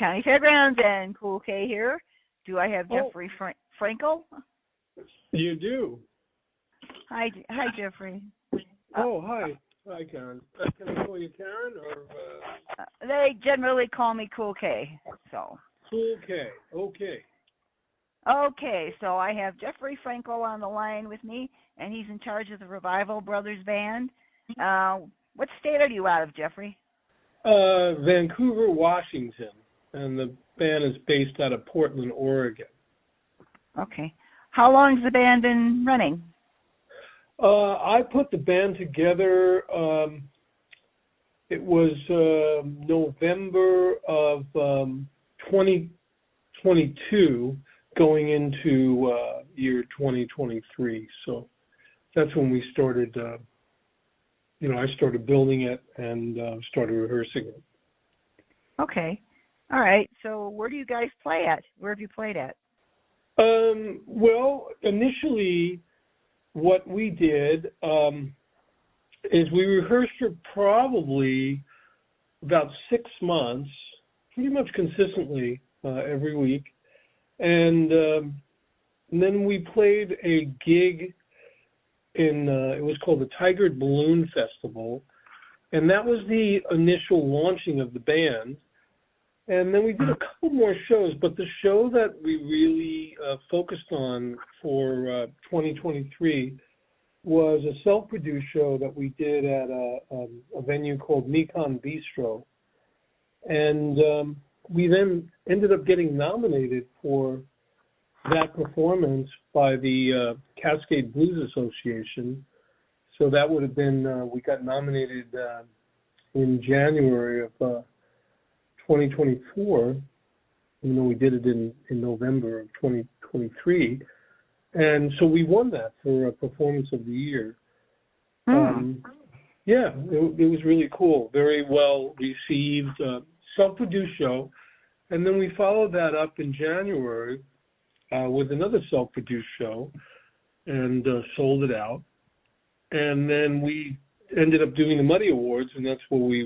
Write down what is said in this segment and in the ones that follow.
Countyfairgrounds and Cool K here. Do I have Oh, Jeffrey Frankel? you do. Hi, Jeffrey. Oh, hi. Hi, Karen. Can I call you Karen or They generally call me Cool K. So. Cool K? Okay. Okay, so I have Jeffrey Frankel on the line with me, and he's in charge of the Revival Brothers Band. What state are you out of, Jeffrey? Vancouver, Washington, and the band is based out of Portland, Oregon. Okay. How long has the band been running? I put the band together. It was November of 2022, going into year 2023. So that's when we started. I started building it and started rehearsing it. Okay. All right. So where do you guys play at? Where have you played at? Well, initially, what we did is we rehearsed for probably about 6 months, pretty much consistently every week. And then we played a gig in, it was called the Tiger Balloon Festival. And that was the initial launching of the band. And then we did a couple more shows, but the show that we really focused on for 2023 was a self-produced show that we did at a venue called Mekon Bistro. And we then ended up getting nominated for that performance by the Cascade Blues Association. So that would have been, we got nominated in January of 2024, even though we did it in November of 2023. And so we won that for a performance of the year. Yeah, it was really cool. Very well received, self-produced show. And then we followed that up in January with another self-produced show and sold it out. And then we ended up doing the Muddy Awards, and that's where we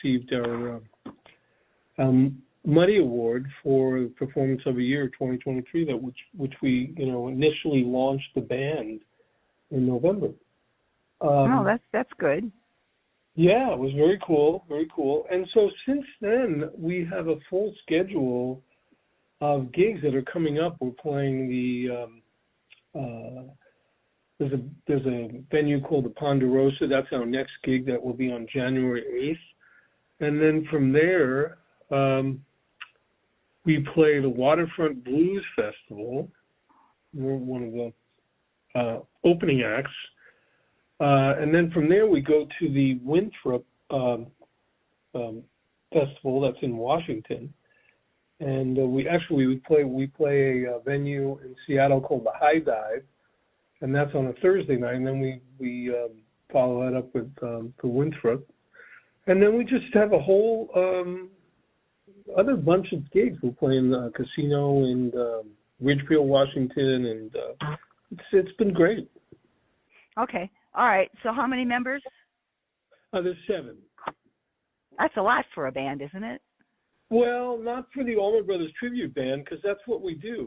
received our Muddy Award for Performance of the Year 2023, which we initially launched the band in November. That's good. Yeah, it was very cool, very cool. And so since then, we have a full schedule of gigs that are coming up. We're playing there's a venue called the Ponderosa. That's our next gig that will be on January 8th. And then from there, we play the Waterfront Blues Festival. We're one of the opening acts. And then from there, we go to the Winthrop Festival that's in Washington. And we play a venue in Seattle called the High Dive, and that's on a Thursday night. And then we follow that up with the Winthrop. And then we just have a whole other bunch of gigs. We're playing the casino in Ridgefield, Washington, and it's been great. Okay. All right. So how many members? There's 7. That's a lot for a band, isn't it? Well, not for the Allman Brothers tribute band, because that's what we do.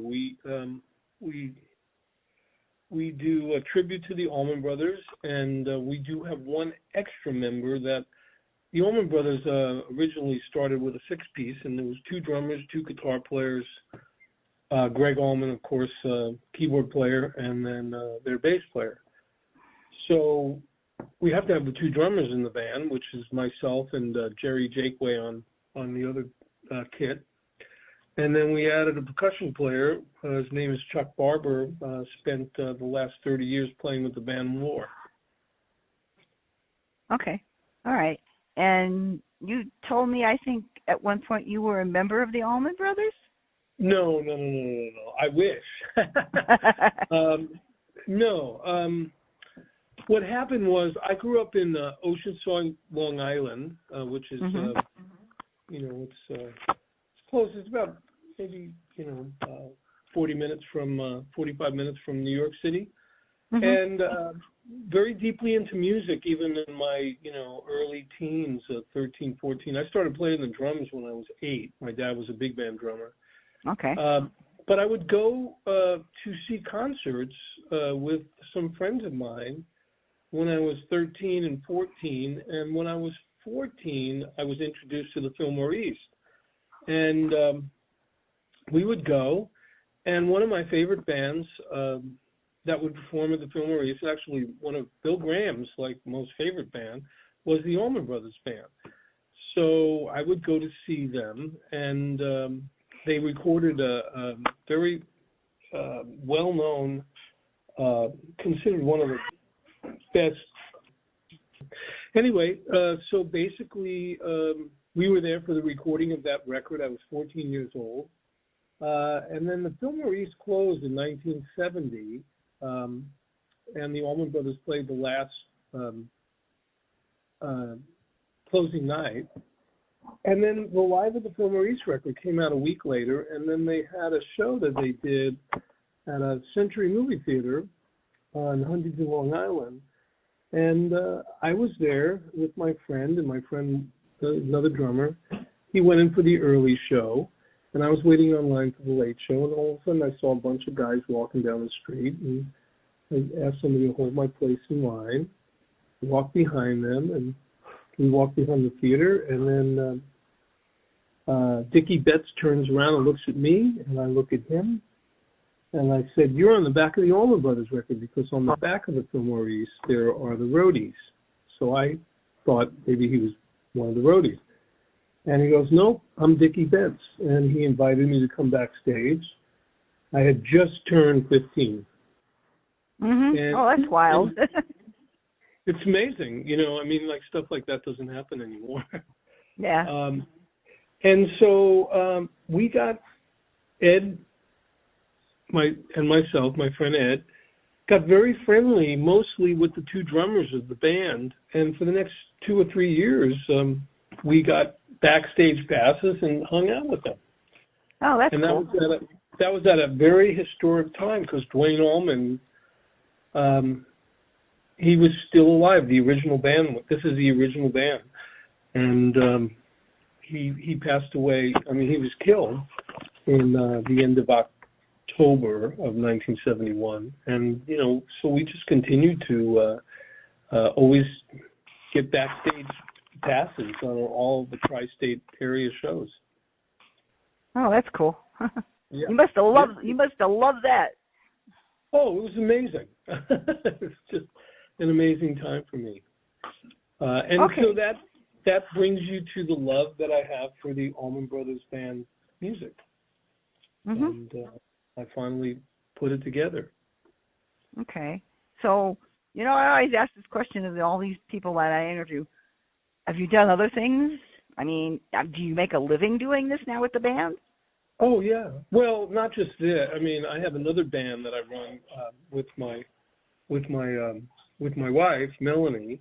We do a tribute to the Allman Brothers, and we do have one extra member. That the Allman Brothers originally started with a 6-piece, and there was 2 drummers, 2 guitar players, Greg Allman, of course, keyboard player, and then their bass player. So we have to have the 2 drummers in the band, which is myself and Jerry Jakeway on the other kit. And then we added a percussion player. His name is Chuck Barber. Spent the last 30 years playing with the band War. Okay. All right. And you told me, I think, at one point you were a member of the Allman Brothers? No. I wish. No. What happened was I grew up in Oceanside, Long Island, which is, it's close. It's about maybe 45 minutes from New York City. Mm-hmm. And very deeply into music, even in my, early teens, 13, 14. I started playing the drums when I was 8. My dad was a big band drummer. Okay. But I would go to see concerts with some friends of mine when I was 13 and 14. And when I was 14, I was introduced to the Fillmore East. And we would go, and one of my favorite bands that would perform at the Fillmore East, actually one of Bill Graham's most favorite band, was the Allman Brothers Band. So I would go to see them, and they recorded a very well-known, considered one of the best. Anyway, so basically we were there for the recording of that record. I was 14 years old. And then the Fillmore East closed in 1970, and the Allman Brothers played the last closing night. And then the Live at the Fillmore East record came out a week later, and then they had a show that they did at a Century Movie Theater on Huntington, Long Island. And I was there with my friend, and my friend, another drummer. He went in for the early show, and I was waiting online for the late show, and all of a sudden I saw a bunch of guys walking down the street, and I asked somebody to hold my place in line, walked behind them, and we walked behind the theater, and then Dickie Betts turns around and looks at me, and I look at him, and I said, "You're on the back of the Allman Brothers record, because on the back of the Fillmore East there are the roadies." So I thought maybe he was one of the roadies. And he goes, "Nope, I'm Dickie Betts." And he invited me to come backstage. I had just turned 15. Mm-hmm. Oh, that's wild. It's amazing. Stuff like that doesn't happen anymore. Yeah. And so we got Ed, myself, my friend Ed, got very friendly, mostly with the two drummers of the band. And for the next 2 or 3 years, we got backstage passes and hung out with them. Oh, that's and cool. That was at a very historic time, because Dwayne Allman, he was still alive. The original band. This is the original band, and he passed away. He was killed in the end of October of 1971, and so we just continued to always get backstage passes on all the tri-state area shows. Oh, that's cool. Yeah. You must have loved that. Oh, it was amazing. It was just an amazing time for me. And okay. So that brings you to the love that I have for the Allman Brothers Band music. Mm-hmm. And I finally put it together. Okay. So, I always ask this question of all these people that I interview. Have you done other things? Do you make a living doing this now with the band? Oh, yeah. Well, not just that. I have another band that I run with my wife, Melanie,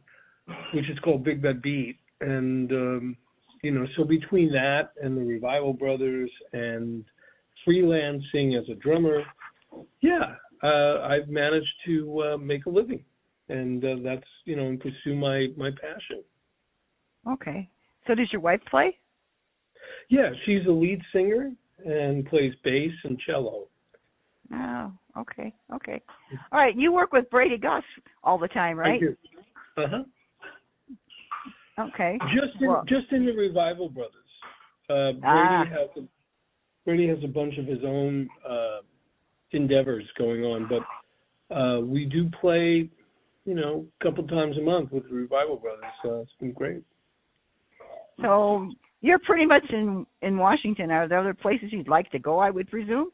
which is called Big Bad Beat. And, so between that and the Revival Brothers and freelancing as a drummer, I've managed to make a living. And that's, and pursue my passion. Okay. So does your wife play? Yeah, she's a lead singer and plays bass and cello. Oh, okay. All right, you work with Brady-Goss all the time, right? I do. Uh-huh. Okay. Just in the Revival Brothers. Brady has a bunch of his own endeavors going on, but we do play, a couple times a month with the Revival Brothers, so it's been great. So you're pretty much in Washington. Are there other places you'd like to go, I would presume?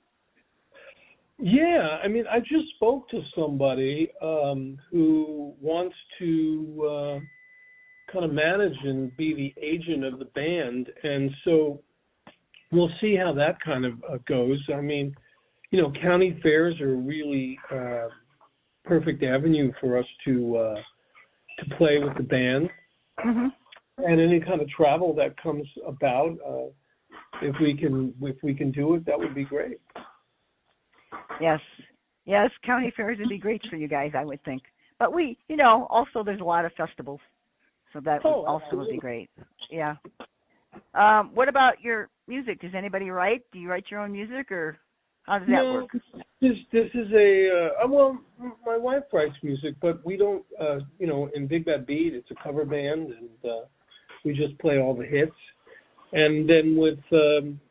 Yeah, I just spoke to somebody who wants to kind of manage and be the agent of the band, and so we'll see how that kind of goes. County fairs are a really perfect avenue for us to play with the band. Mm-hmm. And any kind of travel that comes about, if we can do it, that would be great. Yes, county fairs would be great for you guys, I would think. But also there's a lot of festivals, so that would also would be Absolutely. great. Yeah. What about your music? Does anybody write? Do you write your own music, or how does that No, work? this is well, my wife writes music, but we don't, in Big Bad Beat, it's a cover band, and we just play all the hits. And then with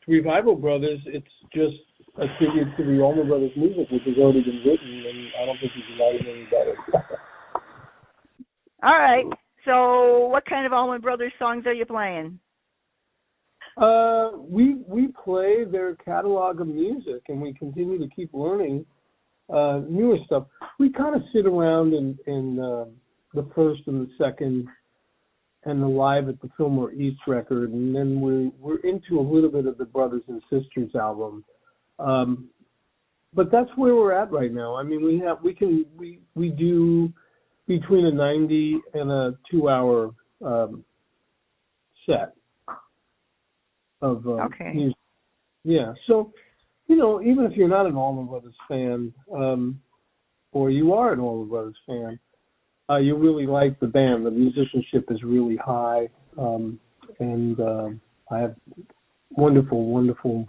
Revival Brothers, it's just a tribute to the Allman Brothers music, which has already been written, and I don't think you can write it any better. All right. So, what kind of Allman Brothers songs are you playing? We play their catalog of music, and we continue to keep learning newer stuff. We kind of sit around in the first and the second and the Live at the Fillmore East record, and then we're into a little bit of the Brothers and Sisters album. But that's where we're at right now. I mean, we do between a 90 and a 2-hour set of music. Yeah. So, even if you're not an Allman Brothers fan, or you are an Allman Brothers fan, you really like the band. The musicianship is really high, and I have wonderful, wonderful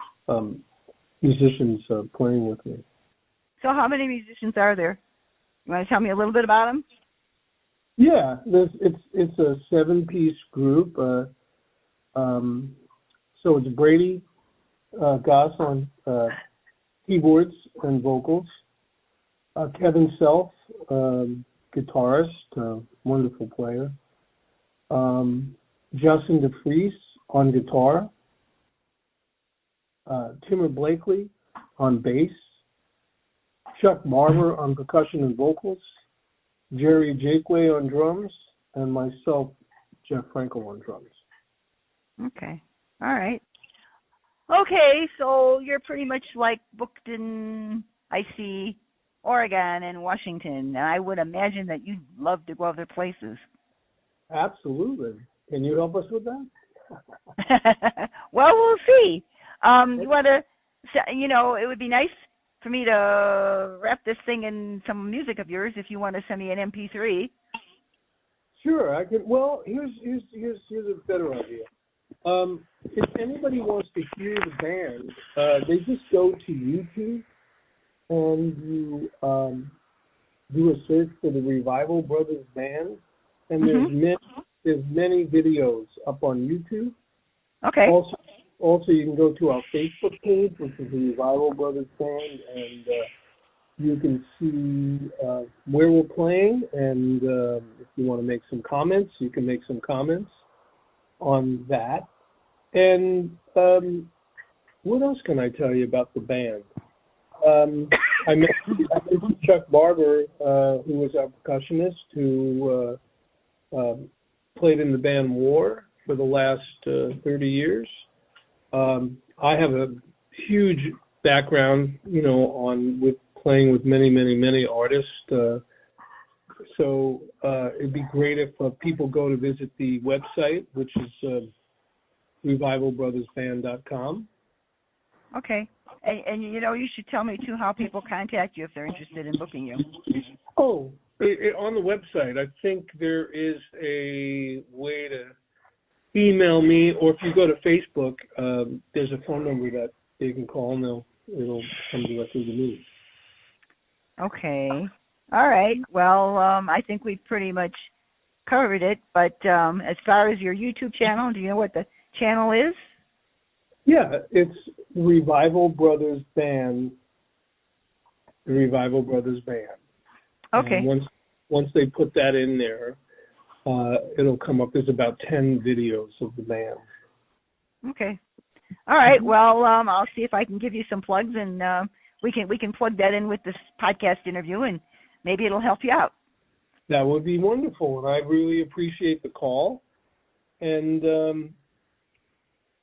musicians playing with me. So how many musicians are there? You want to tell me a little bit about them? Yeah, it's a 7-piece group. So it's brady-goss on keyboards and vocals, Kevin Self, guitarist, wonderful player, Justin DeFries on guitar, Timur Blakely on bass, Chuck Barber on percussion and vocals, Jerry Jakeway on drums, and myself, Jeff-Frankel, on drums. Okay. All right. Okay, so you're pretty much like booked in, I see, Oregon and Washington, and I would imagine that you'd love to go other places. Absolutely. Can you help us with that? Well, we'll see. You want to, it would be nice for me to wrap this thing in some music of yours if you want to send me an MP3. Sure, I can. Well, here's a better idea. If anybody wants to hear the band, they just go to YouTube and you do a search for the Revival Brothers Band, and there's many videos up on YouTube. Okay. Also, you can go to our Facebook page, which is the Revival Brothers Band, and you can see where we're playing, and if you want to make some comments, you can make some comments on that. And what else can I tell you about the band? I mentioned Chuck Barber, who was our percussionist, who played in the band War for the last 30 years. I have a huge background, with playing with many, many, many artists. So it'd be great if people go to visit the website, which is revivalbrothersband.com. Okay. And you should tell me, too, how people contact you if they're interested in booking you. Oh, on the website, I think there is a way to email me, or if you go to Facebook, there's a phone number that you can call, and it'll come directly to me. Okay. All right. Well, I think we've pretty much covered it, but as far as your YouTube channel, do you know what the channel is? Yeah, it's Revival Brothers Band. The Revival Brothers Band. Okay. And once they put that in there, it'll come up. There's about 10 videos of the band. Okay. All right. Well, I'll see if I can give you some plugs, and we can plug that in with this podcast interview, and maybe it'll help you out. That would be wonderful, and I really appreciate the call. And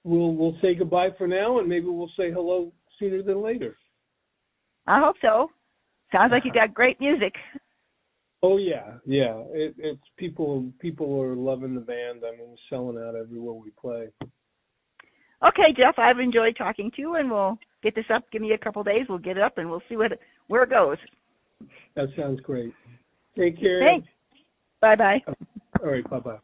we'll say goodbye for now, and maybe we'll say hello sooner than later. I hope so. Sounds like you got great music. Oh yeah. It's people are loving the band. I mean, selling out everywhere we play. Okay, Jeff, I've enjoyed talking to you, and we'll get this up. Give me a couple days. We'll get it up, and we'll see where it goes. That sounds great. Take care. Thanks. Bye-bye. All right. Bye-bye.